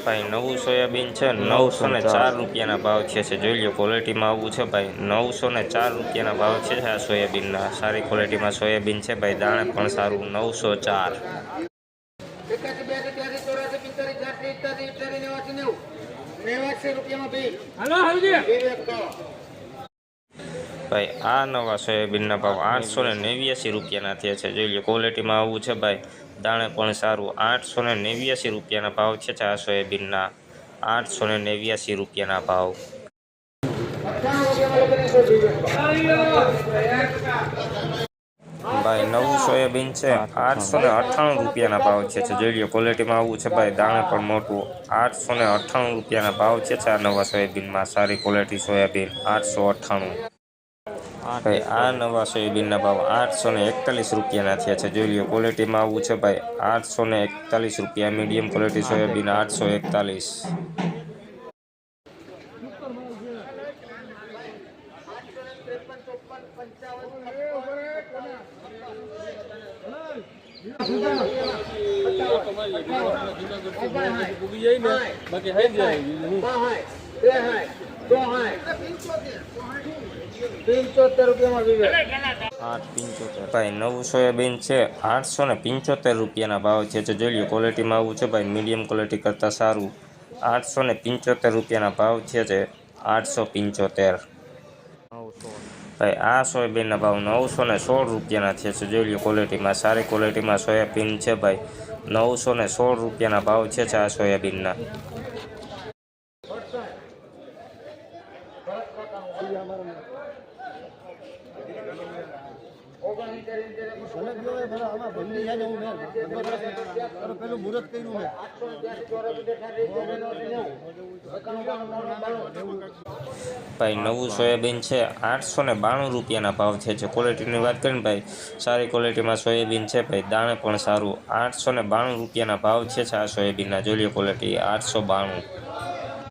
ભાઈ નવું સોયાબીન છે 904 રૂપિયાના ભાવ છે જોઈ લો ક્વોલિટીમાં આવું છે ભાઈ 904 રૂપિયાના ભાવ છે આ સોયાબીનના સારી ક્વોલિટીમાં સોયાબીન છે ભાઈ દાણે પણ સારું 904 ભાઈ આ નવા સોયાબીનના ભાવ 889 રૂપિયાના થયા છે જોઈ લો ક્વોલિટીમાં આવું છે ભાઈ દાણે પણ સારું 889 રૂપિયાના ભાવ છે આ સોયાબીનના 889 રૂપિયાના ભાવ ભાઈ નવું સોયાબીન છે 898 રૂપિયાના ભાવ છે જોઈ લો ક્વોલિટીમાં આવું છે ભાઈ દાણે પણ મોટું 898 રૂપિયાના ભાવ છે આ નવા સોયાબીનમાં સારી ક્વોલિટી સોયાબીન 898 ભાઈ આ નવા સોયાબીનના ભાવ 841 રૂપિયાના થયા છે જોઈ લો ક્વોલિટીમાં આવું છે ભાઈ 841 રૂપિયા મીડિયમ ક્વોલિટી સોયાબીન 841 ભાઈ નવું સોયાબીન છે 875 રૂપિયાના ભાવ છે જોઈ લો ક્વોલિટીમાં આવું છે ભાઈ મીડિયમ ક્વોલિટી કરતાં સારું 875 રૂપિયાના ભાવ છે 875 ભાઈ આ સોયાબીનના ભાવ 916 રૂપિયાના છે જોઈ લો ક્વોલિટીમાં સારી ક્વોલિટીમાં સોયાબીન છે ભાઈ 916 રૂપિયાના ભાવ છે આ સોયાબીનના ભાઈ નવું સોયાબીન છે 892 રૂપિયાના ભાવ છે ક્વોલિટીની વાત કરીને ભાઈ સારી ક્વોલિટીમાં સોયાબીન છે ભાઈ દાણે પણ સારું 892 રૂપિયાના ભાવ છે આ સોયાબીનના જોઈ લો ક્વોલિટી 892